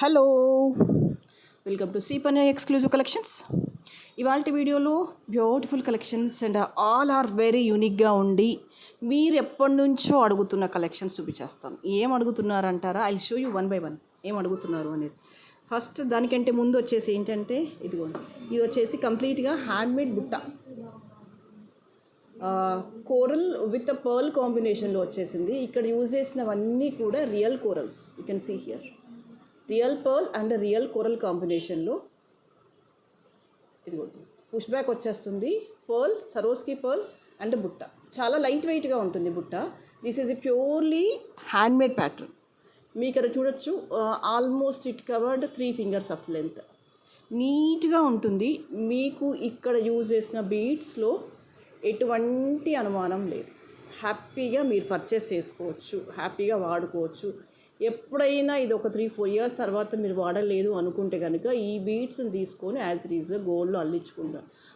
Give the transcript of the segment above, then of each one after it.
Hello, welcome to Sripani exclusive collections. ఇవాళ వీడియోలో beautiful collections and all are very యూనిక్గా ఉండి మీరు ఎప్పటి నుంచో అడుగుతున్న కలెక్షన్స్ చూపించేస్తాను. ఏం అడుగుతున్నారంటారా? I show you one by one ఏం అడుగుతున్నారు అనేది. ఫస్ట్ దానికంటే ముందు వచ్చేసి ఏంటంటే ఇదిగోండి, ఇది వచ్చేసి కంప్లీట్గా హ్యాండ్మేడ్ బుట్ట, కోరల్ విత్ పర్ల్ కాంబినేషన్లో వచ్చేసింది. ఇక్కడ యూజ్ చేసినవన్నీ కూడా real corals. You can see here real pearl and real coral కాంబినేషన్లో. ఇదిగోండి, పుష్ బ్యాక్ వచ్చేస్తుంది. పర్ల్, సరోస్కి పర్ల్ అండ్ బుట్ట. చాలా లైట్ వెయిట్గా ఉంటుంది బుట్ట. This is a purely handmade pattern. మీ ఇక్కడ చూడొచ్చు, almost it covered 3 fingers of length. నీట్గా ఉంటుంది. మీకు ఇక్కడ యూజ్ చేసిన బీడ్స్లో ఎటువంటి అనుమానం లేదు. హ్యాపీగా మీరు పర్చేస్ చేసుకోవచ్చు, హ్యాపీగా వాడుకోవచ్చు. ఎప్పుడైనా ఇది ఒక 3-4 years తర్వాత మీరు వాడలేదు అనుకుంటే కనుక ఈ బీడ్స్ని తీసుకొని యాజ్ ఇట్ ఈజ్గా గోల్డ్లో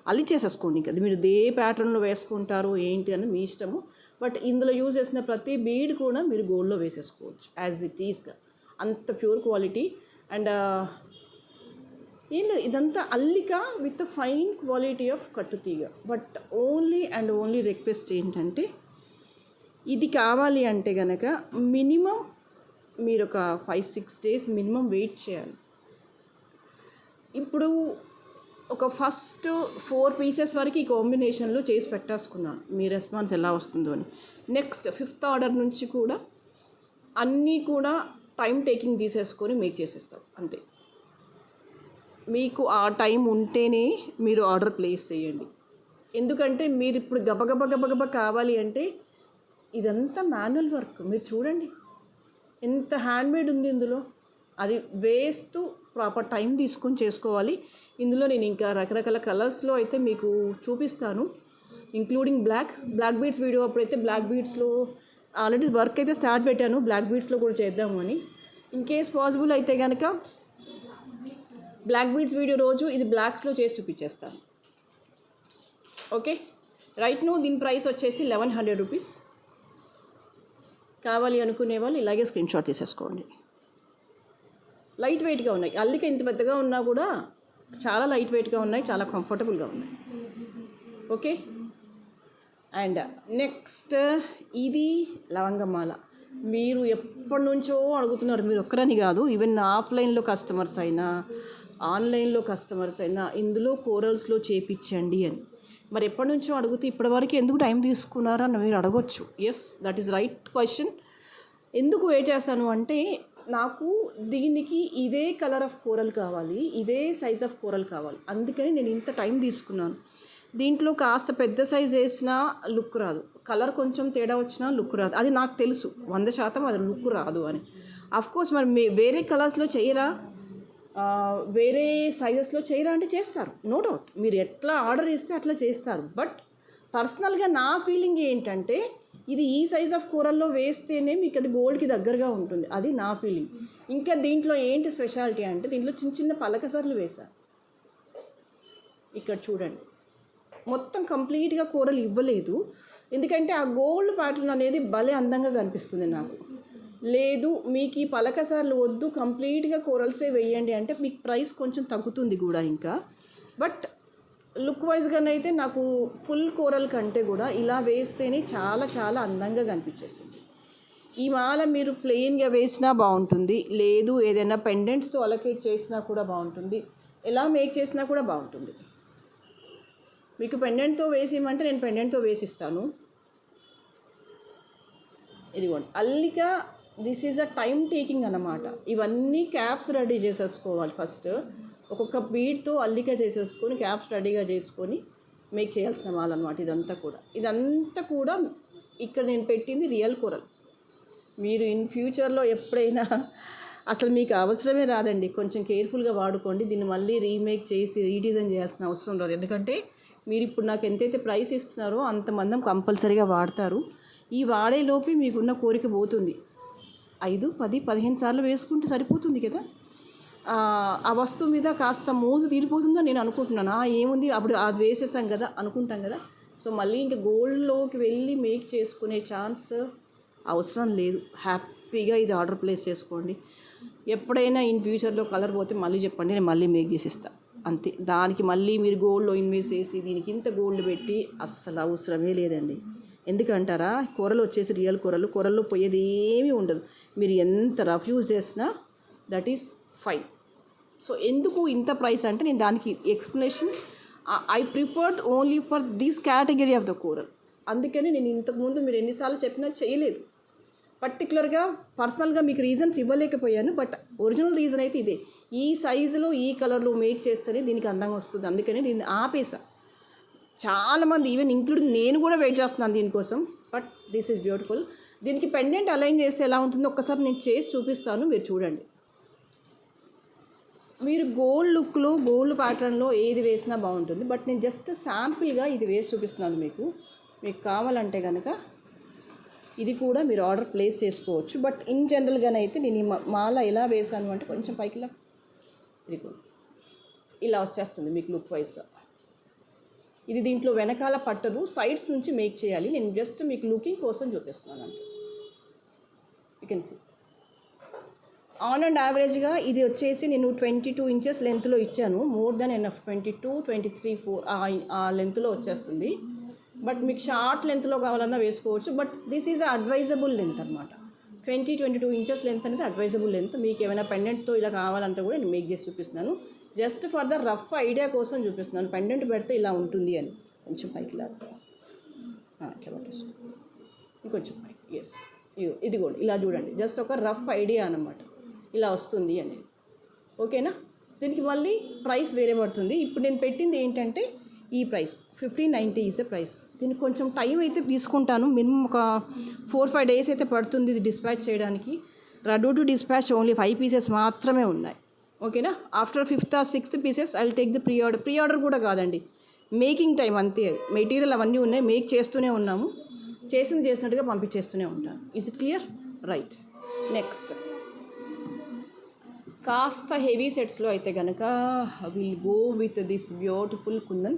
అల్లిచేసేసుకోండి. ఇంకా మీరు ఏ ప్యాటర్న్లో వేసుకుంటారు ఏంటి అని మీ ఇష్టము. బట్ ఇందులో యూజ్ చేసిన ప్రతి బీడ్ కూడా మీరు గోల్డ్లో వేసేసుకోవచ్చు యాజ్ ఇట్ ఈస్గా. అంత ప్యూర్ క్వాలిటీ. అండ్ ఏం లేదు, ఇదంతా అల్లిక విత్ ఫైన్ క్వాలిటీ ఆఫ్ కట్టుతీగ. బట్ ఓన్లీ రిక్వెస్ట్ ఏంటంటే, ఇది కావాలి అంటే కనుక మినిమం మీరు ఒక 5-6 days మినిమం వెయిట్ చేయాలి. ఇప్పుడు ఒక ఫస్ట్ 4 pieces వరకు ఈ కాంబినేషన్లో చేసి పెట్టేసుకున్నాను. మీ రెస్పాన్స్ ఎలా వస్తుందో అని. నెక్స్ట్ 5th order నుంచి కూడా అన్నీ కూడా టైం టేకింగ్ తీసేసుకొని మేక్ చేసేస్తాం అంతే. మీకు ఆ టైం ఉంటేనే మీరు ఆర్డర్ ప్లేస్ చేయండి. ఎందుకంటే మీరు ఇప్పుడు గబగబ కావాలి అంటే ఇదంతా మాన్యువల్ వర్క్. మీరు చూడండి ఎంత హ్యాండ్మేడ్ ఉంది ఇందులో. అది వేస్తూ ప్రాపర్ టైం తీసుకొని చేసుకోవాలి. ఇందులో నేను ఇంకా రకరకాల కలర్స్లో అయితే మీకు చూపిస్తాను, ఇంక్లూడింగ్ బ్లాక్ బీడ్స్ వీడియో అప్పుడైతే బ్లాక్ బీడ్స్లో ఆల్రెడీ వర్క్ అయితే స్టార్ట్ పెట్టాను. బ్లాక్ బీడ్స్లో కూడా చేద్దాము అని. ఇన్ కేస్ పాసిబుల్ అయితే కనుక బ్లాక్ బీడ్స్ వీడియో రోజు ఇది బ్లాక్స్లో చేసి చూపించేస్తాను. ఓకే, రైట్ నో దీని ప్రైస్ వచ్చేసి 1100 rupees. కావాలి అనుకునే వాళ్ళు ఇలాగే స్క్రీన్ షాట్ తీసేసుకోండి. లైట్ వెయిట్గా ఉన్నాయి. అల్లిక ఇంత పెద్దగా ఉన్నా కూడా చాలా లైట్ వెయిట్గా ఉన్నాయి, చాలా కంఫర్టబుల్గా ఉన్నాయి. ఓకే, అండ్ నెక్స్ట్ ఇది లవంగమాల. మీరు ఎప్పటి నుంచో అడుగుతున్నారు, మీరు ఒక్కరని కాదు, ఈవెన్ ఆఫ్లైన్లో కస్టమర్స్ అయినా ఆన్లైన్లో కస్టమర్స్ అయినా ఇందులో కోరల్స్లో చేపించండి అని. మరి ఎప్పటి నుంచో అడుగుతూ ఇప్పటివరకు ఎందుకు టైం తీసుకున్నారని మీరు అడగొచ్చు. Yes, that is right question. ఎందుకు వెయిట్ చేస్తాను అంటే, నాకు దీనికి ఇదే కలర్ ఆఫ్ కోరల్ కావాలి, ఇదే సైజ్ ఆఫ్ కోరల్ కావాలి. అందుకని నేను ఇంత టైం తీసుకున్నాను. దీంట్లో కాస్త పెద్ద సైజ్ వేసినా లుక్ రాదు, కలర్ కొంచెం తేడా వచ్చినా లుక్ రాదు. అది నాకు తెలుసు 100% అది లుక్ రాదు అని. అఫ్కోర్స్ మరి వేరే కలర్స్లో చేయరా, వేరే సైజెస్లో చేయరా అంటే చేస్తారు, నో డౌట్. మీరు ఎట్లా ఆర్డర్ ఇస్తే అట్లా చేస్తారు. బట్ పర్సనల్గా నా ఫీలింగ్ ఏంటంటే, ఇది ఈ సైజ్ ఆఫ్ కూరల్లో వేస్తేనే మీకు అది గోల్డ్కి దగ్గరగా ఉంటుంది. అది నా ఫీలింగ్. ఇంకా దీంట్లో ఏంటి స్పెషాలిటీ అంటే, దీంట్లో చిన్న చిన్న పలకసర్లు వేశారు. ఇక్కడ చూడండి, మొత్తం కంప్లీట్గా కూరలు ఇవ్వలేదు. ఎందుకంటే ఆ గోల్డ్ ప్యాటర్న్ అనేది భలే అందంగా కనిపిస్తుంది నాకు. లేదు మీకు ఈ పలకసార్లు వద్దు, కంప్లీట్గా కోరల్సే వేయండి అంటే మీకు ప్రైస్ కొంచెం తగ్గుతుంది కూడా ఇంకా. బట్ లుక్ వైజ్గానైతే నాకు ఫుల్ కోరల్ కంటే కూడా ఇలా వేస్తేనే చాలా చాలా అందంగా కనిపించేసింది. ఈ మాల మీరు ప్లెయిన్గా వేసినా బాగుంటుంది, లేదు ఏదైనా పెండెంట్స్తో అలొకేట్ చేసినా కూడా బాగుంటుంది, ఎలా మేక్ చేసినా కూడా బాగుంటుంది. మీకు పెండెంట్తో వేసిమంటే నేను పెండెంట్తో వేసిస్తాను. ఇదిగోండి, అల్లిక this is a time taking అన్నమాట. ఇవన్నీ క్యాప్స్ రెడీ చేసేసుకోవాలి ఫస్ట్. ఒక్కొక్క బీడ్తో అల్లిక చేసేసుకొని క్యాప్స్ రెడీగా చేసుకొని మేక్ చేయాల్సిన వాళ్ళనమాట. ఇదంతా కూడా ఇక్కడ నేను పెట్టింది రియల్ కోరల్. మీరు ఇన్ ఫ్యూచర్లో ఎప్పుడైనా అసలు మీకు అవసరమే రాదండి. కొంచెం కేర్ఫుల్గా వాడుకోండి. దీన్ని మళ్ళీ రీమేక్ చేసి రీడిజైన్ చేయాల్సిన అవసరం రాదు. ఎందుకంటే మీరు ఇప్పుడు నాకు ఎంతైతే ప్రైస్ ఇస్తున్నారో అంతమంది కంపల్సరీగా వాడతారు. ఈ వాడేలోపే మీకున్న కోరిక పోతుంది. 5, 10, 15 సార్లు వేసుకుంటే సరిపోతుంది కదా. ఆ వస్తువు మీద కాస్త మోజు తీరిపోతుందో నేను అనుకుంటున్నాను. ఏముంది అప్పుడు అది వేసేసాం కదా అనుకుంటాం కదా. సో మళ్ళీ ఇంకా గోల్డ్లోకి వెళ్ళి మేక్ చేసుకునే ఛాన్స్ అవసరం లేదు. హ్యాపీ హ్యాపీగా ఇది ఆర్డర్ ప్లేస్ చేసుకోండి. ఎప్పుడైనా ఇన్ ఫ్యూచర్లో కలర్ పోతే మళ్ళీ చెప్పండి, నేను మళ్ళీ మేక్ చేసి ఇస్తాను. అంతే. దానికి మళ్ళీ మీరు గోల్డ్లో ఇన్వెస్ట్ చేసి దీనికి ఇంత గోల్డ్ పెట్టి అస్సలు అవసరమే లేదండి. ఎందుకంటారా, కూరలు వచ్చేసి రియల్ కూరల్లో పోయేది ఏమీ ఉండదు. మీరు ఎంత రఫ్ యూజ్ చేసినా దట్ ఈస్ ఫైన్. సో ఎందుకు ఇంత ప్రైస్ అంటే నేను దానికి explanation I preferred only for this category of the coral. అందుకని నేను ఇంతకుముందు మీరు ఎన్నిసార్లు చెప్పినా చేయలేదు. పర్టికులర్గా పర్సనల్గా మీకు రీజన్స్ ఇవ్వలేకపోయాను, బట్ ఒరిజినల్ రీజన్ అయితే ఇదే. ఈ సైజులో ఈ కలర్లో మేక్ చేస్తేనే దీనికి అందంగా వస్తుంది. అందుకని దీన్ని ఆపేసా. చాలామంది ఈవెన్ ఇంక్లూడింగ్ నేను కూడా వెయిట్ చేస్తున్నాను దీనికోసం. But this is beautiful. దీనికి పెండెంట్ అలైన్ చేస్తే ఎలా ఉంటుందో ఒక్కసారి నేను చేసి చూపిస్తాను, మీరు చూడండి. మీరు గోల్డ్ లుక్లో గోల్డ్ ప్యాటర్న్లో ఏది వేసినా బాగుంటుంది. బట్ నేను జస్ట్ శాంపిల్గా ఇది వేసి చూపిస్తున్నాను మీకు కావాలంటే కనుక ఇది కూడా మీరు ఆర్డర్ ప్లేస్ చేసుకోవచ్చు. బట్ ఇన్ జనరల్గానైతే నేను ఈ మాల ఎలా వేసాను అంటే కొంచెం పైకిలా ఇది ఇలా వచ్చేస్తుంది మీకు లుక్ వైజ్గా. ఇది దీంట్లో వెనకాల పట్టదు, సైడ్స్ నుంచి మేక్ చేయాలి. నేను జస్ట్ మీకు లుకింగ్ కోసం చూపిస్తున్నాను అంతే. You can see on and యావరేజ్గా ఇది వచ్చేసి నేను 22 ఇంచెస్ లెంత్లో ఇచ్చాను. More than enough. 22, 23, 4 ఆ లెంత్లో వచ్చేస్తుంది. బట్ మీకు షార్ట్ లెంత్లో కావాలన్నా వేసుకోవచ్చు. But this is advisable length అనమాట. 22 ఇంచెస్ లెంత్ అనేది అడ్వైజబుల్ లెంత్. మీకు ఏమైనా పెండెంట్తో ఇలా కావాలంటే కూడా నేను మేక్ చేసి చూపిస్తున్నాను. Just for the rough idea కోసం చూపిస్తున్నాను. పెండెంట్ పెడితే ఇలా ఉంటుంది అని. కొంచెం పైకి ఇలా ఇట్లా పట్టేసుకో, ఇంకొంచెం పైకి. ఎస్, ఇది కూడా ఇలా చూడండి. జస్ట్ ఒక రఫ్ ఐడియా అనమాట, ఇలా వస్తుంది అనేది. ఓకేనా. దీనికి మళ్ళీ ప్రైస్ వేరే పడుతుంది. ఇప్పుడు నేను పెట్టింది ఏంటంటే ఈ ప్రైస్ 1590 ఈజ్ ద ప్రైస్. దీనికి కొంచెం టైం అయితే తీసుకుంటాను. మినిమం ఒక 4-5 డేస్ అయితే పడుతుంది ఇది డిస్పాచ్ చేయడానికి. Ready to dispatch only 5 pieces మాత్రమే ఉన్నాయి. ఓకేనా. After 5th or 6th pieces I will take the pre order కూడా కాదండి, మేకింగ్ టైం అంతే. మెటీరియల్ అవన్నీ ఉన్నాయి, మేక్ చేస్తూనే ఉన్నాము. చేసినట్టుగా పంపించేస్తూనే ఉంటాను. Is it clear? Right. Next కాస్త హెవీ సెట్స్లో అయితే కనుక will go with this beautiful kundan.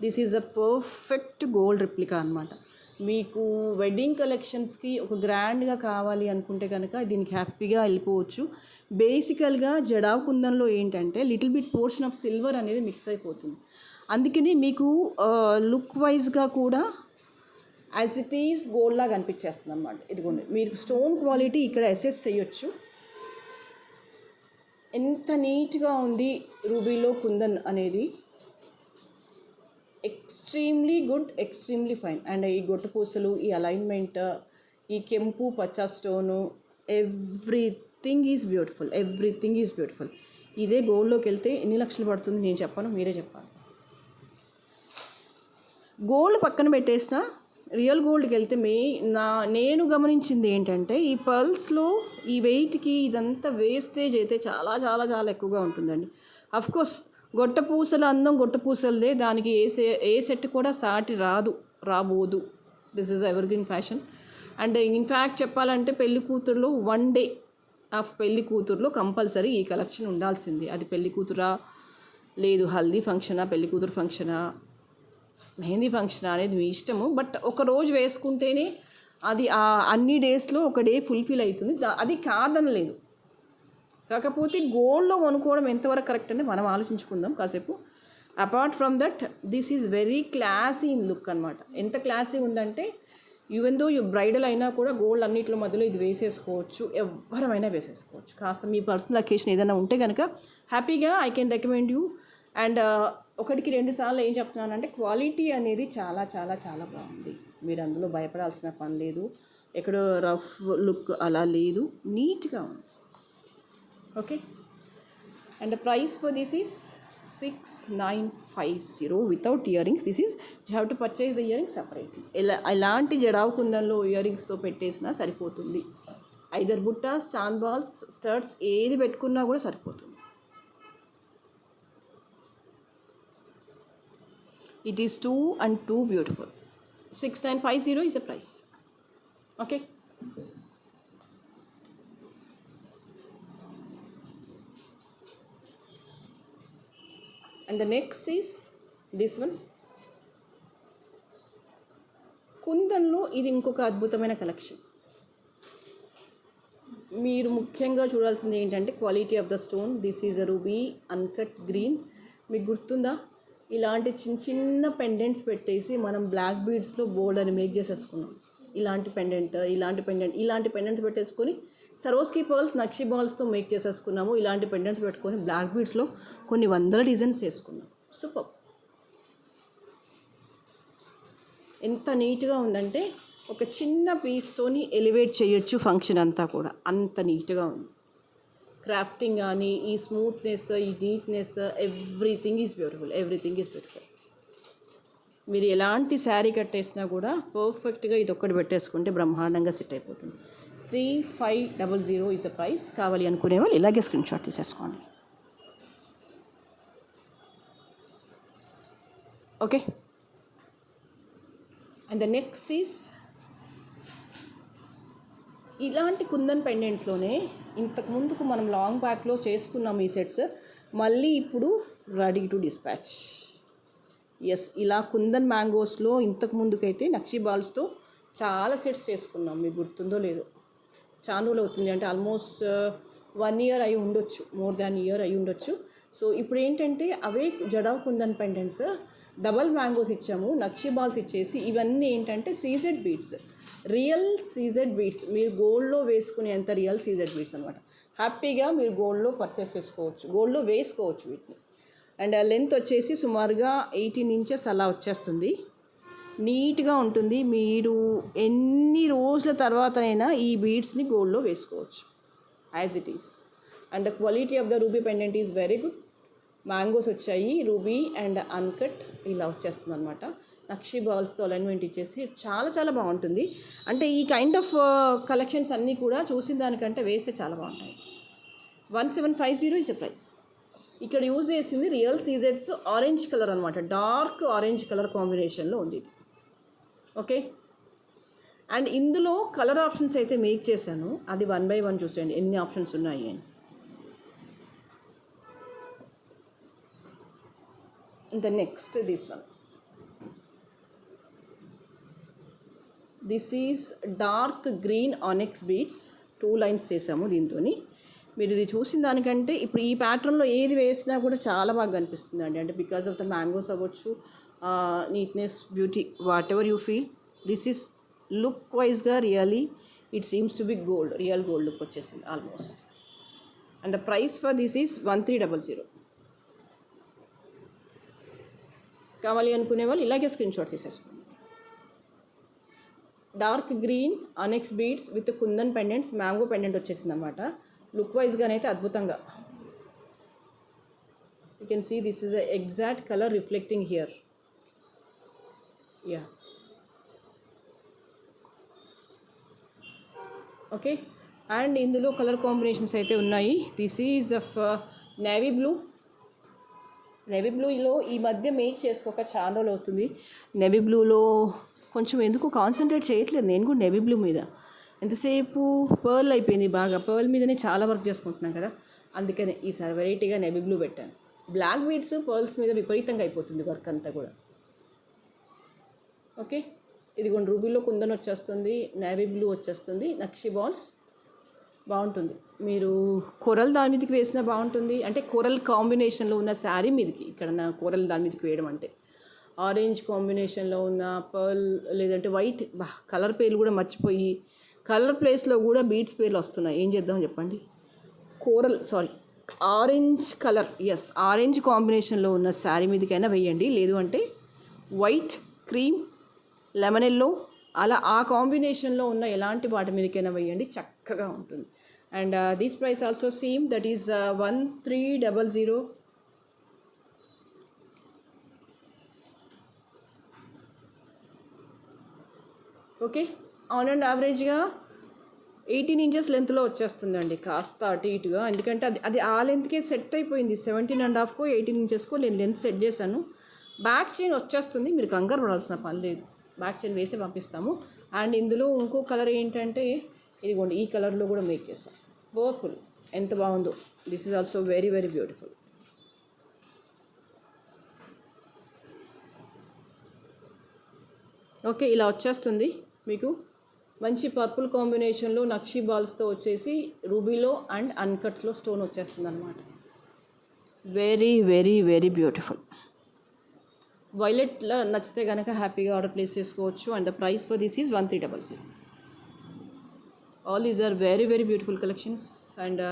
This is a perfect gold replica అనమాట. మీకు వెడ్డింగ్ కలెక్షన్స్కి ఒక గ్రాండ్గా కావాలి అనుకుంటే కనుక దీనికి హ్యాపీగా వెళ్ళిపోవచ్చు. బేసికల్గా జడావ్ కుందన్లో ఏంటంటే little bit portion of silver అనేది మిక్స్ అయిపోతుంది. అందుకని మీకు లుక్ వైజ్గా కూడా యాజ్ ఇట్ ఈజ్ గోల్డ్ లాగా అనిపించేస్తుంది అనమాట. ఇదిగోండి, మీరు స్టోన్ క్వాలిటీ ఇక్కడ అసెస్ చేయొచ్చు. ఎంత నీట్గా ఉంది రూబీలో కుందన్ అనేది. Extremely good, extremely fine. And ఈ గొట్టపూసలు, ఈ అలైన్మెంట్, ఈ కెంపు పచ్చ stone, everything is beautiful. Everything is beautiful. ఇదే గోల్డ్లోకి వెళ్తే ఎన్ని లక్షలు పడుతుంది నేను చెప్పను, మీరే చెప్పాలి. గోల్డ్ పక్కన పెట్టేసిన రియల్ గోల్డ్కి వెళ్తే నేను గమనించింది ఏంటంటే ఈ పర్ల్స్లో ఈ వెయిట్కి ఇదంతా వేస్టేజ్ అయితే చాలా చాలా చాలా ఎక్కువగా ఉంటుందండి. అఫ్కోర్స్ గొట్టపూసల అందం గొట్టపూసలదే, దానికి ఏ సెట్ కూడా సాటి రాబోదు. This is evergreen fashion. And in fact చెప్పాలంటే పెళ్లి కూతురులో 1 డే ఆఫ్ పెళ్లి కూతురులో కంపల్సరీ ఈ కలెక్షన్ ఉండాల్సింది. అది పెళ్లి కూతురా, లేదు హల్దీ ఫంక్షనా, పెళ్లి కూతురు ఫంక్షనా, మెహందీ ఫంక్షన్ అనేది మీ ఇష్టము. బట్ ఒక రోజు వేసుకుంటేనే అది అన్ని డేస్లో ఒక డే ఫుల్ఫిల్ అవుతుంది. అది కాదనలేదు. కాకపోతే గోల్డ్లో కొనుక్కోవడం ఎంతవరకు కరెక్ట్ అంటే మనం ఆలోచించుకుందాం కాసేపు. Apart from that this is very classy in look అనమాట. ఎంత క్లాసీ ఉందంటే ఈవెన్ దో బ్రైడల్ అయినా కూడా గోల్డ్ అన్నింటిలో మధ్యలో ఇది వేసేసుకోవచ్చు, ఎవరమైనా వేసేసుకోవచ్చు. కాస్త మీ పర్సనల్ అకేషన్ ఏదైనా ఉంటే కనుక హ్యాపీగా I can recommend you. And 1-2 సార్లు ఏం చెప్తున్నానంటే క్వాలిటీ అనేది చాలా చాలా చాలా బాగుంది. మీరు అందులో భయపడాల్సిన పని లేదు. ఎక్కడో రఫ్ లుక్ అలా లేదు, నీట్గా ఉంది. Okay. And price for this is 6950 without ear rings. This is you have to purchase the ear rings separately. ఎలాంటి జడావు కుందంలో ఇయర్ రింగ్స్తో పెట్టేసినా సరిపోతుంది. ఐదర్ బుట్టాస్, చాంద్ బాల్స్, స్టడ్స్ ఏది పెట్టుకున్నా కూడా సరిపోతుంది. It is 2 and 2 beautiful. 6950 is the price. Okay. And the next is this one. కుందన్లో ఇది ఇంకొక అద్భుతమైన collection. మీరు ముఖ్యంగా చూడాల్సింది ఏంటంటే quality of the stone. This is a ruby uncut green. మీకు గుర్తుందా, ఇలాంటి చిన్న చిన్న పెండెంట్స్ పెట్టేసి మనం బ్లాక్ బీడ్స్లో బోల్డ్ అని మేక్ చేసేసుకున్నాం. ఇలాంటి పెండెంట్స్ పెట్టేసుకొని సరోస్కి పర్ల్స్ నక్షి బాల్స్తో మేక్ చేసేసుకున్నాము. ఇలాంటి పెండెంట్స్ పెట్టుకొని బ్లాక్ బీడ్స్లో కొన్ని వందల డిజైన్స్ వేసుకున్నాం. సూపర్. ఎంత నీట్గా ఉందంటే ఒక చిన్న పీస్తోని ఎలివేట్ చేయొచ్చు ఫంక్షన్ అంతా కూడా, అంత నీట్గా ఉంది. క్రాఫ్టింగ్ కానీ, ఈ స్మూత్నెస్, ఈ నీట్నెస్, ఎవ్రీథింగ్ ఈజ్ బ్యూటిఫుల్. మీరు ఎలాంటి శారీ కట్టేసినా కూడా పర్ఫెక్ట్గా ఇది ఒక్కటి పెట్టేసుకుంటే బ్రహ్మాండంగా సెట్ అయిపోతుంది. 3500 ఈజ్ అ ప్రైస్. కావాలి అనుకునే వాళ్ళు ఇలాగే స్క్రీన్ షాట్ తీసేసుకోండి. Okay. And the next is ఇలాంటి కుందన్ పెండెంట్స్లోనే ఇంతకుముందుకు మనం లాంగ్ బ్యాక్లో చేసుకున్నాం ఈ సెట్స్. మళ్ళీ ఇప్పుడు రెడీ టు డిస్పాచ్. ఎస్, ఇలా కుందన్ మ్యాంగోస్లో ఇంతకు ముందుకైతే నక్షి బాల్స్తో చాలా సెట్స్ చేసుకున్నాం. మీకు గుర్తుందో లేదో, చాలా రోజులు అవుతుంది, అంటే ఆల్మోస్ట్ 1 year అయి ఉండొచ్చు, మోర్ దాన్ ఇయర్ అయి ఉండొచ్చు. సో ఇప్పుడు ఏంటంటే అవే jadau kundan pendants double mangoes ఇచ్చాము, నక్షి బాల్స్ ఇచ్చేసి ఇవన్నీ ఏంటంటే CZ beads, real CZ beads. మీరు గోల్డ్లో వేసుకునేంత రియల్ సీజెడ్ బీడ్స్ అనమాట. హ్యాపీగా మీరు గోల్డ్లో పర్చేస్ చేసుకోవచ్చు, గోల్డ్లో వేసుకోవచ్చు వీటిని. అండ్ లెంత్ వచ్చేసి సుమారుగా 18 inches అలా వచ్చేస్తుంది. నీట్గా ఉంటుంది. మీరు ఎన్ని రోజుల తర్వాతనైనా ఈ బీడ్స్ని గోల్డ్లో వేసుకోవచ్చు as it is. And the quality of the ruby pendant is very good. Mangoes వచ్చాయి, రూబీ అండ్ అన్కట్ ఇలా వచ్చేస్తుంది అనమాట. నక్షి బాల్స్తో అలైన్మెంట్ ఇచ్చేసి చాలా బాగుంటుంది. అంటే ఈ కైండ్ ఆఫ్ కలెక్షన్స్ అన్నీ కూడా చూసిన దానికంటే వేస్తే చాలా బాగుంటాయి. 1750 ఈజ్ ఎ ప్రైస్. ఇక్కడ యూజ్ చేసింది రియల్ సీజెడ్స్ ఆరెంజ్ కలర్ అనమాట, డార్క్ ఆరెంజ్ కలర్ కాంబినేషన్లో ఉంది ఇది. ఓకే. అండ్ ఇందులో కలర్ ఆప్షన్స్ అయితే మేక్ చేశాను, అది 1 by 1 చూసేయండి ఎన్ని ఆప్షన్స్ ఉన్నాయి అని. The next this one. This is dark green ఆనెక్స్ beads, 2 lines చేసాము దీంతో. మీరు ఇది చూసిన దానికంటే ఇప్పుడు ఈ ప్యాటర్న్లో ఏది వేసినా కూడా చాలా బాగా కనిపిస్తుంది అండి. అంటే బికాస్ ఆఫ్ ద మ్యాంగోస్ అవ్వచ్చు, neatness, beauty, whatever you feel, this is look వైజ్గా really it seems to be gold, real gold look వచ్చేసింది almost. And the price for this is 1300. కావాలి అనుకునే వాళ్ళు ఇలాగే స్క్రీన్ షాట్ తీసేసుకోండి. Dark green onyx beads with kundan pendants, mango pendant వచ్చేసింది అనమాట. Look వైజ్గానైతే అద్భుతంగా. You can see this is a exact colour reflecting here. Yeah, okay. And ఇందులో కలర్ కాంబినేషన్స్ అయితే ఉన్నాయి. This is of navy blue. Navy బ్లూలో ఈ మధ్య మేక్ చేసుకోక చాలా రోజులు అవుతుంది. నేవీ బ్లూలో కొంచెం ఎందుకు కాన్సన్ట్రేట్ చేయట్లేదు నేను కూడా నేవీ బ్లూ మీద. ఎంతసేపు పర్ల్ అయిపోయింది, బాగా పర్ల్ మీదనే చాలా వర్క్ చేసుకుంటున్నాను కదా, అందుకనే ఈసారి వెరైటీగా నేవీ బ్లూ పెట్టాను. బ్లాక్ బీడ్స్ పర్ల్స్ మీద విపరీతంగా అయిపోతుంది వర్క్ అంతా కూడా. ఓకే. ఇదిగోండి రూబీలో కుందన్ వచ్చేస్తుంది, నేవీ బ్లూ వచ్చేస్తుంది, నక్షి బాల్స్ బాగుంటుంది. మీరు కొరల్ దాని మీదకి వేసినా బాగుంటుంది, అంటే కొరల్ కాంబినేషన్లో ఉన్న శారీ మీదకి, ఇక్కడ నా కొరల్ దాని మీదకి వేయడం అంటే ఆరెంజ్ కాంబినేషన్లో ఉన్న పర్ల్ లేదంటే వైట్, కలర్ పేర్లు కూడా మర్చిపోయి కలర్ ప్లేస్లో కూడా బీడ్స్ పేర్లు వస్తున్నాయి. ఏం చేద్దాం చెప్పండి. ఆరెంజ్ కలర్, ఎస్, ఆరెంజ్ కాంబినేషన్లో ఉన్న శారీ మీదకైనా వేయండి, లేదు అంటే వైట్, క్రీమ్, లెమన్ ఎల్లో, అలా ఆ కాంబినేషన్లో ఉన్న ఎలాంటి వాటి మీదకైనా వేయండి, చక్కగా ఉంటుంది. And this price also same, that is 1300. Okay. On and యావరేజ్గా 18 inches లెంత్లో వచ్చేస్తుందండి, కాస్త అటు ఇటుగా, ఎందుకంటే అది ఆ లెంత్కే సెట్ అయిపోయింది. 17.5కో 18 inchesకో నేను లెంత్ సెట్ చేశాను. బ్యాక్ చైన్ వచ్చేస్తుంది, మీరు కంగారు పడాల్సిన పని లేదు, బ్యాక్ చైన్ వేసి పంపిస్తాము. అండ్ ఇందులో ఇంకో కలర్ ఏంటంటే ఇదిగోండి, ఈ కలర్లో కూడా మేక్ చేస్తాం. పర్పుల్ ఎంత బాగుందో. This is also very very beautiful. Okay, ఇలా వచ్చేస్తుంది మీకు మంచి పర్పుల్ కాంబినేషన్లో నక్షీ బాల్స్తో వచ్చేసి రూబీలో అండ్ అన్కట్స్లో స్టోన్ వచ్చేస్తుంది అనమాట. Very very very beautiful. వైలెట్లో నచ్చితే కనుక హ్యాపీగా ఆర్డర్ ప్లేస్ చేసుకోవచ్చు. And the price for this is 1300. All these are very very beautiful collections. And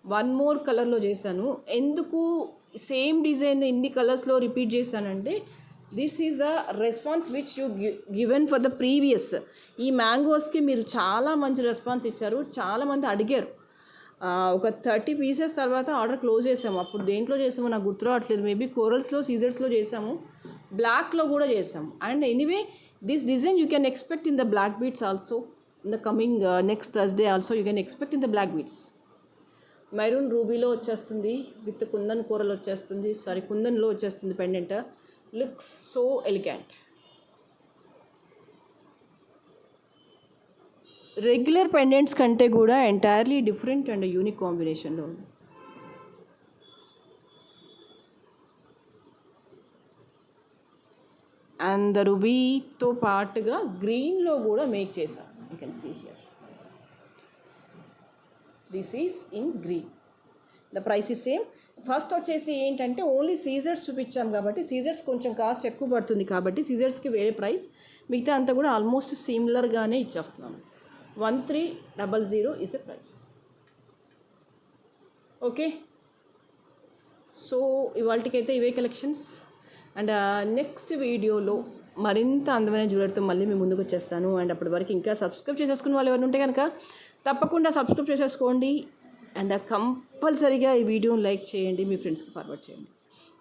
one more కలర్లో చేశాను. ఎందుకు సేమ్ డిజైన్ ఇన్ని కలర్స్లో రిపీట్ చేశానంటే this is the response which you given for the previous. ఈ మ్యాంగోస్కి మీరు చాలా మంచి రెస్పాన్స్ ఇచ్చారు, చాలామంది అడిగారు. ఒక 30 పీసెస్ తర్వాత ఆర్డర్ క్లోజ్ చేసాము. అప్పుడు దేంట్లో చేసామో నాకు గుర్తు రావట్లేదు. మేబీ కోరల్స్లో సీజర్స్లో చేసాము, బ్లాక్లో కూడా చేసాము. And anyway this design you can expect in the black beads also in the coming next Thursday also you can expect in the black beads. Maroon రూబీలో వచ్చేస్తుంది, విత్ కుందన్ కూరలో వచ్చేస్తుంది, కుందన్లో వచ్చేస్తుంది pendant. Looks so elegant. Regular pendants కంటే కూడా entirely different and unique కాంబినేషన్లో ఉంది. అండ్ ద రూబీతో పాటుగా గ్రీన్లో కూడా మేక్ చేశాం. You can see here this is in green. The price is same. First వచ్చేసి ఏంటంటే ఓన్లీ సీజర్స్ చూపించాం కాబట్టి సీజర్స్ కొంచెం కాస్ట్ ఎక్కువ పడుతుంది కాబట్టి సీజర్స్కి వేరే ప్రైస్, మిగతా అంతా కూడా ఆల్మోస్ట్ సిమిలర్గానే ఇచ్చేస్తున్నాను. 1300 is a price. Okay, so ఇవాళకైతే ఇవే కలెక్షన్స్. అండ్ నెక్స్ట్ వీడియోలో మరింత అందమైన జ్యువెలరీతో మళ్ళీ మేము ముందుకు వచ్చేస్తాను. అండ్ అప్పటి వరకు ఇంకా సబ్స్క్రైబ్ చేసేసుకున్న వాళ్ళు ఎవరు ఉంటే కనుక తప్పకుండా సబ్స్క్రైబ్ చేసేసుకోండి. అండ్ కంపల్సరీగా ఈ వీడియోని లైక్ చేయండి, మీ ఫ్రెండ్స్కి ఫార్వర్డ్ చేయండి.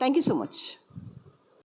Thank you so much.